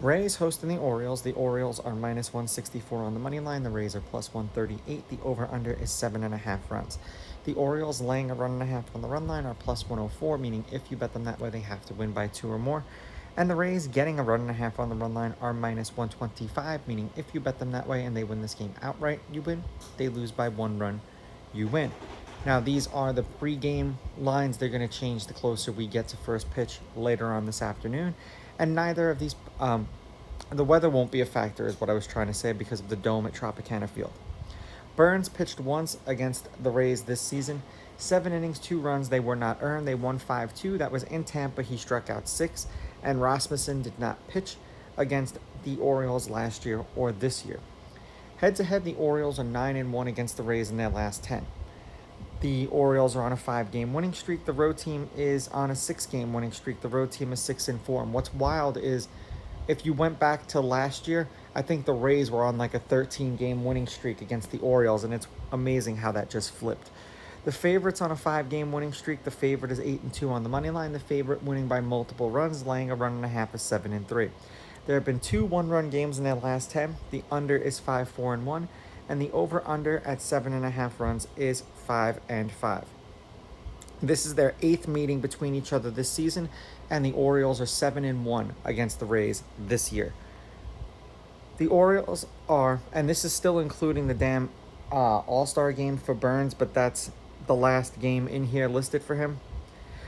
Rays hosting the Orioles. The Orioles are minus 164 on the money line. The Rays are plus 138. The over-under is 7.5 runs. The Orioles laying a 1.5 on the run line are plus 104, meaning if you bet them that way, they have to win by 2 or more. And the Rays getting a 1.5 on the run line are minus 125, meaning if you bet them that way and they win this game outright, you win. They lose by 1 run, you win. Now, these are the pre-game lines. They're going to change the closer we get to first pitch later on this afternoon. And neither of these, the weather won't be a factor, is what I was trying to say, because of the dome at Tropicana Field. Burns pitched once against the Rays this season. 7 innings, 2 runs. They were not earned. They won 5-2. That was in Tampa. He struck out 6. And Rasmussen did not pitch against the Orioles last year or this year. Head-to-head, the Orioles are 9-1 against the Rays in their last 10. The Orioles are on a 5-game winning streak. The road team is on a 6-game winning streak. The road team is 6-4. And what's wild is, if you went back to last year, I think the Rays were on like a 13-game winning streak against the Orioles, and it's amazing how that just flipped. The favorite's on a 5-game winning streak. The favorite is 8-2 on the money line. The favorite winning by multiple runs, laying a 1.5 is 7-3. There have been 2 one-run games in their last 10. The under is 5-4-1. And the over-under at 7.5 runs is 5-5. This is their 8th meeting between each other this season, and the Orioles are 7-1 against the Rays this year. The Orioles are, and this is still including the damn All-Star game for Burns, but that's the last game in here listed for him.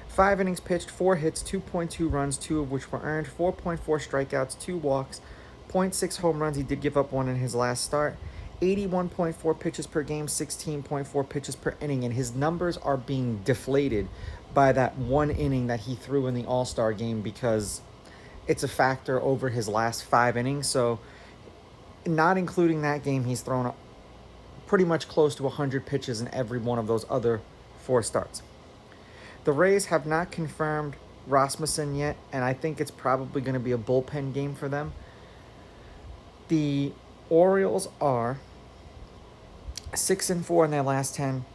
5 innings pitched, 4 hits, 2.2 runs, 2 of which were earned, 4.4 strikeouts, 2 walks, 0.6 home runs. He did give up 1 in his last start. 81.4 pitches per game, 16.4 pitches per inning, and his numbers are being deflated by that 1 inning that he threw in the All-Star game, because it's a factor over his last 5 innings. So not including that game, he's thrown pretty much close to 100 pitches in every one of those other 4 starts. The Rays have not confirmed Rasmussen yet, and I think it's probably going to be a bullpen game for them. The Orioles are 6-4 in their last 10.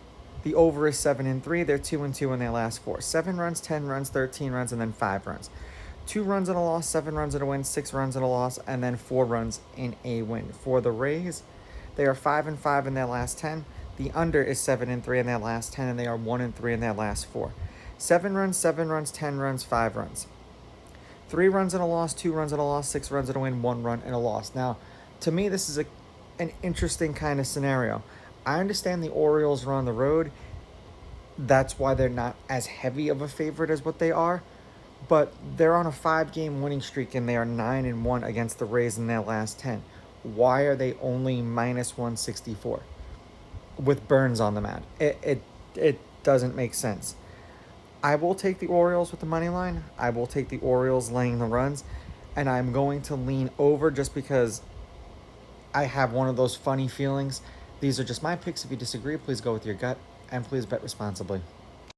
The over is 7-3. They're 2-2 in their last 4. 7 runs, 10 runs, 13 runs, and then 5 runs. 2 runs in a loss, 7 runs in a win, 6 runs in a loss, and then 4 runs in a win. For the Rays, they are 5-5 in their last 10. The under is 7-3 in their last 10, and they are 1-3 in their last 4. 7 runs, 10 runs, 5 runs. 3 runs in a loss, 2 runs in a loss, 6 runs in a win, 1 run in a loss. Now, to me, this is an interesting kind of scenario. I understand the Orioles are on the road. That's why they're not as heavy of a favorite as what they are. But they're on a 5-game winning streak, and they are 9-1 against the Rays in their last 10. Why are they only minus 164 with Burns on the mat? It doesn't make sense. I will take the Orioles with the money line. I will take the Orioles laying the runs. And I'm going to lean over just because I have one of those funny feelings. These are just my picks. If you disagree, please go with your gut, and please bet responsibly.